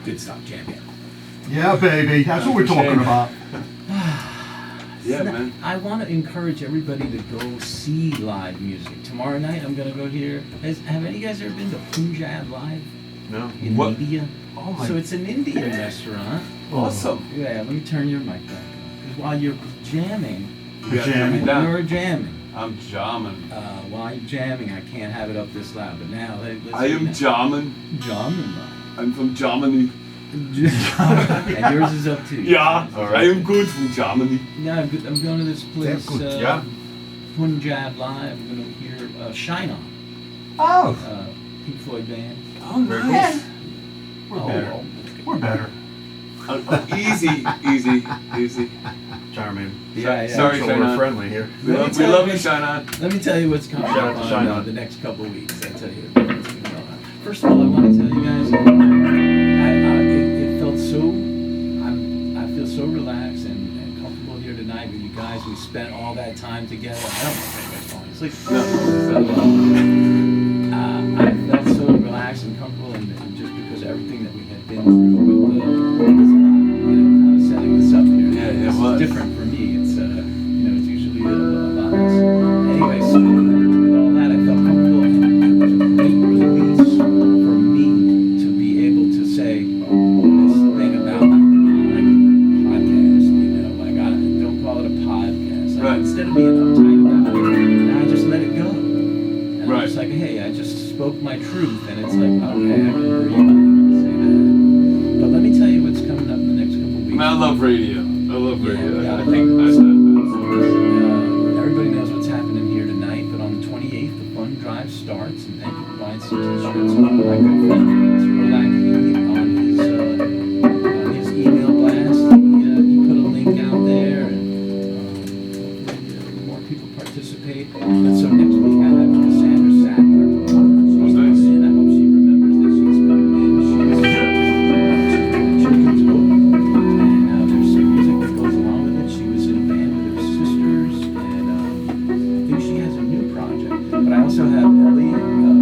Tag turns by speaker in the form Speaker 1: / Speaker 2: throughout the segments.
Speaker 1: Goodstock champion.
Speaker 2: Yeah, baby. That's what we're talking about.
Speaker 3: Yeah, man.
Speaker 1: I want to encourage everybody to go see live music. Tomorrow night I'm going to go here. Have any of you guys ever been to Punjab Live?
Speaker 3: No.
Speaker 1: In
Speaker 3: What?
Speaker 1: India?
Speaker 3: Oh my.
Speaker 1: So it's an Indian restaurant.
Speaker 3: Awesome.
Speaker 1: Yeah, let me turn your mic back. Because while you're jamming,
Speaker 3: You gotta turn me
Speaker 2: Jamming.
Speaker 3: down.
Speaker 1: you're jamming.
Speaker 3: I'm jamming.
Speaker 1: While you're jamming, I can't have it up this loud. But now, let's
Speaker 3: I am jamming.
Speaker 1: jamming.
Speaker 3: I'm from Germany.
Speaker 1: And yours is up too.
Speaker 3: Yeah.
Speaker 1: Yours is
Speaker 3: I
Speaker 1: up
Speaker 3: am good from Germany.
Speaker 1: Yeah, I'm going to this place,
Speaker 2: good.
Speaker 3: Yeah.
Speaker 1: Punjab Live. I'm going to hear Shine On,
Speaker 2: Oh,
Speaker 1: Pink Floyd band.
Speaker 3: Oh, nice.
Speaker 2: we're better. We're better.
Speaker 3: Easy.
Speaker 2: Charming.
Speaker 1: Yeah.
Speaker 3: Sorry,
Speaker 2: So
Speaker 3: Shine
Speaker 2: we're
Speaker 3: On.
Speaker 2: friendly here.
Speaker 3: We
Speaker 1: Let me
Speaker 3: love,
Speaker 1: tell
Speaker 3: you,
Speaker 1: you-
Speaker 3: Shine On.
Speaker 1: Let me tell you what's coming
Speaker 2: Shout
Speaker 1: up
Speaker 2: out to
Speaker 1: on
Speaker 2: Shine On.
Speaker 1: the next couple of weeks. I'll tell you what's going on. First of all, I want to tell you guys, it felt so. I feel so relaxed and comfortable here tonight with you guys. We spent all that time together. I don't know if anybody's falling asleep. I felt so relaxed and comfortable, and just because everything that we had been through with kind of setting this up here.
Speaker 3: Yeah, it
Speaker 1: This
Speaker 3: was.
Speaker 1: is different for me. It's it's usually a lot less. Anyway, so with all that, I felt comfortable, and it was a great release for me to be able to say this thing about podcast. I don't call it a podcast.
Speaker 3: Right.
Speaker 1: Instead of being uptight about it, now I just let it go. And
Speaker 3: Right.
Speaker 1: I just spoke my truth, and it's like, okay, I can breathe, I can say that. But let me tell you what's coming up in the next couple of weeks.
Speaker 3: Man, I love radio. I love radio.
Speaker 1: Yeah,
Speaker 3: I think I said
Speaker 1: everybody knows what's happening here tonight, but on the 28th, the fun drive starts, and thank you for buying some t-shirts. My good friend, on his email blast, he put a link out there, and hopefully more people participate. But so next week I have Cassandra Sattler. She's
Speaker 3: nice.
Speaker 1: coming in. I hope she remembers that she's coming in. She's children's book, and there's some music that goes along with it. She was in a band with her sisters, and I think she has a new project. But I also have Elliot from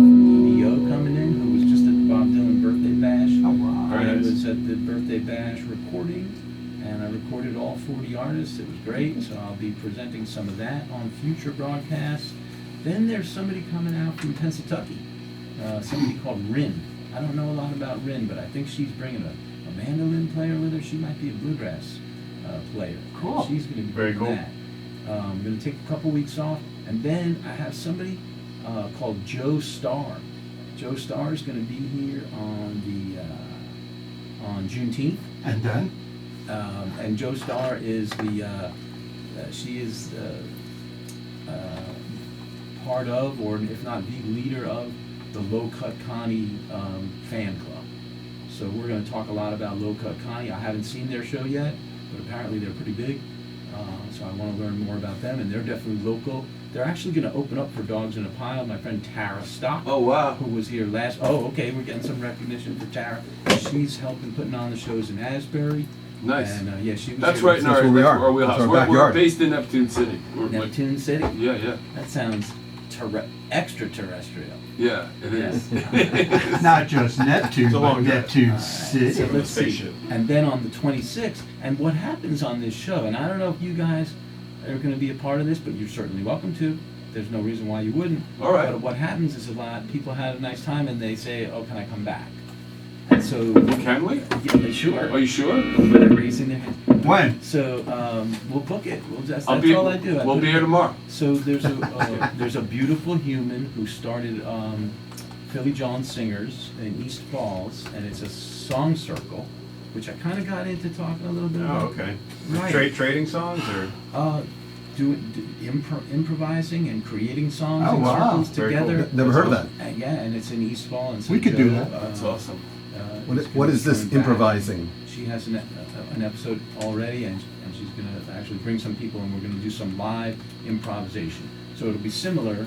Speaker 1: EDO coming in, who was just at the Bob Dylan birthday bash.
Speaker 2: Oh, wow.
Speaker 3: Very
Speaker 1: I
Speaker 3: nice.
Speaker 1: was at the birthday bash recording, and I recorded all 40 artists. It was great, so I'll be presenting some of that on future broadcasts. Then there's somebody coming out from Pennsylvania, somebody called Rin. I don't know a lot about Rin, but I think she's bringing a mandolin player with her. She might be a bluegrass player.
Speaker 2: Cool.
Speaker 1: And she's going to be
Speaker 3: Very
Speaker 1: doing
Speaker 3: cool.
Speaker 1: that. I'm going to take a couple weeks off, and then I have somebody called Joe Starr. Joe Starr is going to be here on Juneteenth.
Speaker 2: And then?
Speaker 1: And Joe Starr is she is part of, or if not the leader of, the Low Cut Connie fan club. So we're going to talk a lot about Low Cut Connie. I haven't seen their show yet, but apparently they're pretty big. So I want to learn more about them, and they're definitely local. They're actually going to open up for Dogs in a Pile. My friend Tara Stock,
Speaker 3: Oh wow.
Speaker 1: who was here last. Oh, okay, we're getting some recognition for Tara. She's helping putting on the shows in Asbury.
Speaker 3: Nice.
Speaker 1: And yeah, she was
Speaker 3: That's
Speaker 1: here
Speaker 3: right in
Speaker 1: with
Speaker 3: our,
Speaker 2: where we are.
Speaker 3: our wheelhouse.
Speaker 2: That's our
Speaker 3: We're
Speaker 2: backyard.
Speaker 3: based in Neptune City. We're like,
Speaker 1: Neptune City.
Speaker 3: yeah, yeah,
Speaker 1: That sounds extraterrestrial.
Speaker 3: yeah. It is.
Speaker 2: Not just Neptune,
Speaker 4: It's a
Speaker 2: but
Speaker 4: long drive.
Speaker 2: Neptune
Speaker 1: So
Speaker 2: City.
Speaker 1: let's see.
Speaker 4: Spaceship.
Speaker 1: And then on the 26th, and what happens on this show, and I don't know if you guys are going to be a part of this, but you're certainly welcome to. There's no reason why you wouldn't.
Speaker 3: All right.
Speaker 1: But what happens is a lot people had a nice time and they say, "Oh, can I come back?" And so,
Speaker 3: Can we?
Speaker 1: yeah, sure.
Speaker 3: Are you sure?
Speaker 1: But they're raising their hand.
Speaker 2: When?
Speaker 1: So we'll book it. That's
Speaker 3: I'll be.
Speaker 1: all I do. I
Speaker 3: We'll
Speaker 1: put
Speaker 3: be
Speaker 1: it-
Speaker 3: here tomorrow.
Speaker 1: So there's a beautiful human who started Philly John Singers in East Falls, and it's a song circle, which I kind of got into talking a little bit about.
Speaker 4: Oh, okay.
Speaker 1: Right.
Speaker 4: Trading songs or?
Speaker 1: Improvising and creating songs
Speaker 2: Oh,
Speaker 1: in
Speaker 2: wow.
Speaker 1: circles
Speaker 4: Very cool.
Speaker 1: together.
Speaker 5: Never heard of that.
Speaker 1: Yeah, and it's in East Falls. And so
Speaker 2: We could do
Speaker 1: Joe,
Speaker 2: that.
Speaker 3: That's awesome.
Speaker 5: What is this
Speaker 1: coming back.
Speaker 5: improvising?
Speaker 1: She has an episode already, and she's going to actually bring some people, and we're going to do some live improvisation. So it'll be similar,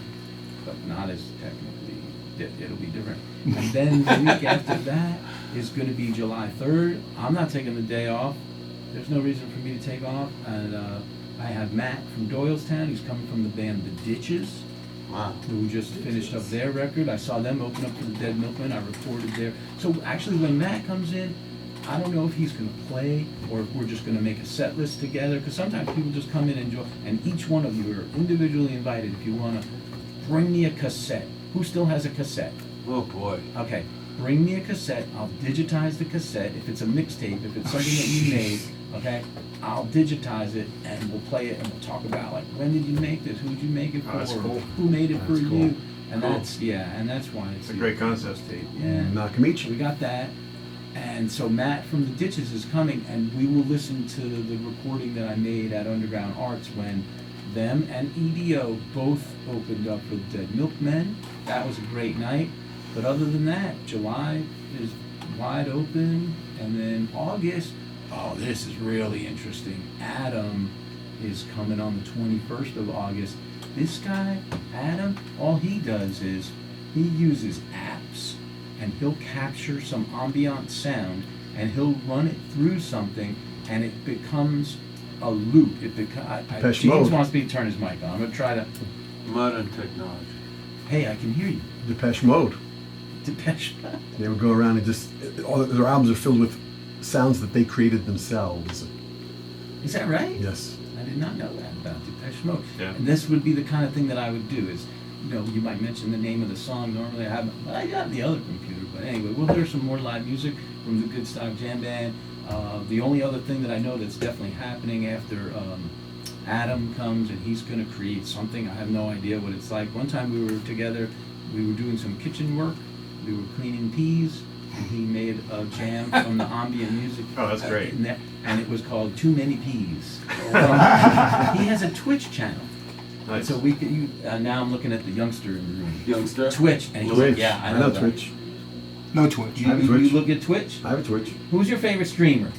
Speaker 1: but not as technically. It'll be different. And then the week after that is going to be July 3rd. I'm not taking the day off. There's no reason for me to take off. And I have Matt from Doylestown. He's coming from the band The Ditches,
Speaker 3: Wow.
Speaker 1: who just finished up their record. I saw them open up for the Dead Milkmen. I recorded there. So actually, when Matt comes in, I don't know if he's going to play or if we're just going to make a set list together. Because sometimes people just come in and enjoy. And each one of you are individually invited. If you want to bring me a cassette. Who still has a cassette?
Speaker 3: Oh boy.
Speaker 1: Okay, bring me a cassette. I'll digitize the cassette. If it's a mixtape, if it's something that you made, okay, I'll digitize it and we'll play it and we'll talk about like when did you make this? Who did you make it for?
Speaker 4: Oh, that's cool.
Speaker 1: Who made it for
Speaker 4: That's cool.
Speaker 1: you? And
Speaker 3: Cool.
Speaker 1: that's why
Speaker 4: It's a great concept.
Speaker 1: Yeah.
Speaker 5: Nakamichi.
Speaker 1: So we got that. And so Matt from the Ditches is coming, and we will listen to the recording that I made at Underground Arts when them and EDO both opened up for the Dead Milkmen. That was a great night. But other than that, July is wide open, and then August, oh, this is really interesting. Adam is coming on the 21st of August. This guy, Adam, all he does is he uses apps, and he'll capture some ambient sound, and he'll run it through something, and it becomes a loop.
Speaker 5: Depeche
Speaker 1: James
Speaker 5: Mode.
Speaker 1: wants me to turn his mic on. I'm gonna try to.
Speaker 3: Modern technology.
Speaker 1: Hey, I can hear you.
Speaker 5: Depeche Mode.
Speaker 1: Depeche.
Speaker 5: They would go around and just, all their albums are filled with sounds that they created themselves.
Speaker 1: Is that right?
Speaker 5: Yes.
Speaker 1: I did not know that about Depeche Mode.
Speaker 4: Yeah.
Speaker 1: And this would be the kind of thing that I would do is, you might mention the name of the song. Normally I have, but I got the other computer. But anyway, we'll hear some more live music from the Goodstock Jam Band. The only other thing that I know that's definitely happening after Adam comes and he's going to create something. I have no idea what it's like. One time we were together we were doing some kitchen work. We were cleaning peas, and he made a jam from the ambient music.
Speaker 4: Oh, that's great.
Speaker 1: in there, and it was called Too Many Peas. He has a Twitch channel.
Speaker 4: Nice.
Speaker 1: So we could. Now I'm looking at the youngster in the room.
Speaker 3: Youngster?
Speaker 1: Twitch, and he's
Speaker 5: Twitch.
Speaker 1: like, yeah, I
Speaker 5: I
Speaker 1: know
Speaker 5: know
Speaker 1: that.
Speaker 5: Twitch.
Speaker 2: No Twitch.
Speaker 1: You,
Speaker 5: I have
Speaker 1: you
Speaker 5: Twitch.
Speaker 1: look at Twitch.
Speaker 5: I have a Twitch.
Speaker 1: Who's your favorite streamer?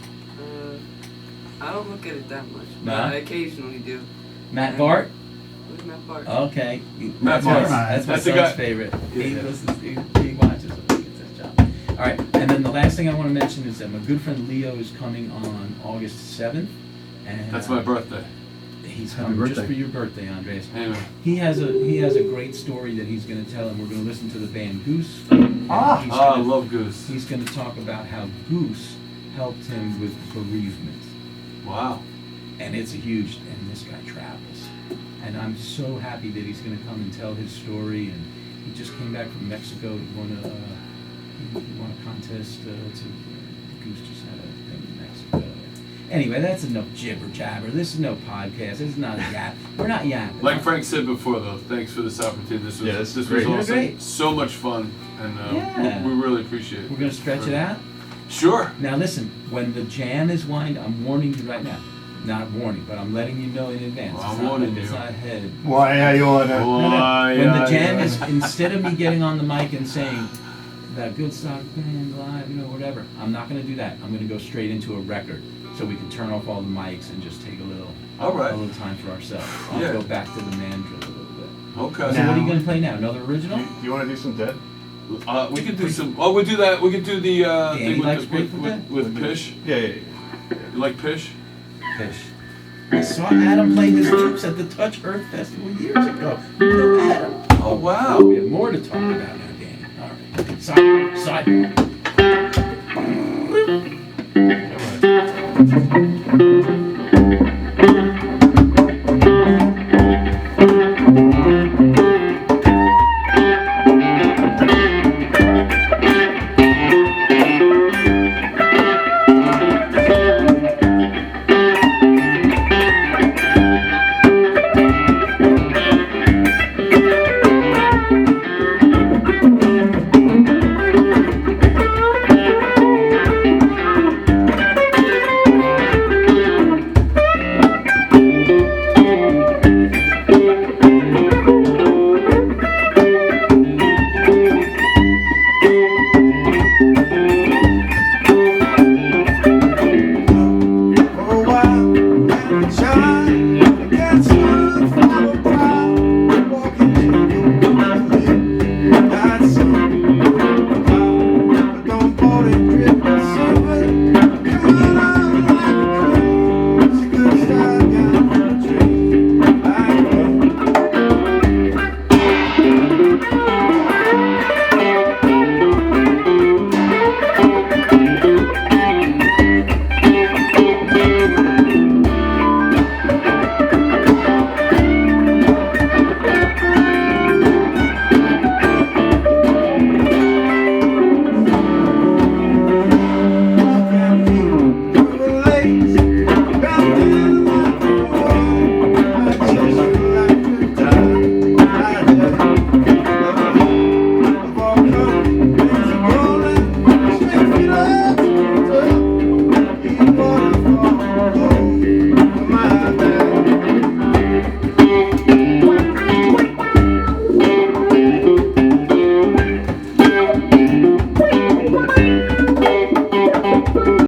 Speaker 6: I don't look at it that much, but
Speaker 1: Nah?
Speaker 6: I occasionally do.
Speaker 1: Matt Bart.
Speaker 6: Who's Matt Bart?
Speaker 1: Okay.
Speaker 3: Matt
Speaker 1: That's my,
Speaker 2: Bart.
Speaker 1: that's my
Speaker 3: That's the
Speaker 1: son's
Speaker 3: guy-
Speaker 1: favorite. He
Speaker 3: Yeah.
Speaker 1: listens, he watches, I think it's his job. All right, and then the last thing I want to mention is that my good friend Leo is coming on August 7th. And
Speaker 3: That's my birthday.
Speaker 1: He's
Speaker 5: Happy
Speaker 1: coming just
Speaker 5: birthday.
Speaker 1: for your birthday, Andreas.
Speaker 3: Anyway.
Speaker 1: He has a great story that he's going to tell, and we're going to listen to the band Goose.
Speaker 2: Ah.
Speaker 1: He's
Speaker 3: Oh, I
Speaker 1: gonna-
Speaker 3: love Goose.
Speaker 1: He's going to talk about how Goose helped him with bereavement.
Speaker 3: Wow.
Speaker 1: And it's a huge, and this guy travels. And I'm so happy that he's going to come and tell his story. And he just came back from Mexico. He won a contest Goose just had a thing in Mexico. Anyway, that's enough jibber jabber. This is no podcast. This is not a yap. We're not yapping.
Speaker 3: Like Frank said before, though, thanks for this opportunity. This was,
Speaker 4: Yeah, this is
Speaker 3: was
Speaker 4: great.
Speaker 1: You're
Speaker 3: awesome.
Speaker 1: great.
Speaker 3: So much fun, and
Speaker 1: Yeah.
Speaker 3: we really appreciate it.
Speaker 1: We're going to stretch it out.
Speaker 3: Sure.
Speaker 1: Now listen, when the jam is wind, I'm warning you right now. Not warning, but I'm letting you know in advance.
Speaker 3: Well, I'm
Speaker 1: It's not-
Speaker 3: warning
Speaker 1: It's
Speaker 3: you.
Speaker 1: not ahead.
Speaker 2: Why are you on that?
Speaker 1: No, no.
Speaker 3: Why,
Speaker 1: When the
Speaker 3: yeah,
Speaker 1: jam
Speaker 3: yeah.
Speaker 1: is, instead of me getting on the mic and saying that Goodstock band live, whatever, I'm not going to do that. I'm going to go straight into a record, so we can turn off all the mics and just take a little time for ourselves. I'll
Speaker 3: Yeah.
Speaker 1: go back to the mandrel a little bit.
Speaker 3: Okay.
Speaker 1: So what are you
Speaker 2: Now-
Speaker 1: going to play now? Another original?
Speaker 4: Do you want to do some Dead?
Speaker 3: We could do some. Oh, we do that. We could do the
Speaker 1: Andy
Speaker 3: thing
Speaker 1: likes
Speaker 3: with,
Speaker 1: Grateful Dead?
Speaker 3: with Pish.
Speaker 4: Yeah.
Speaker 3: You like Pish?
Speaker 1: Fish. I saw Adam play his loops at the Touch Earth Festival years ago. You know Adam.
Speaker 3: Oh wow.
Speaker 1: We have more to talk about now, Danny. All right. Side.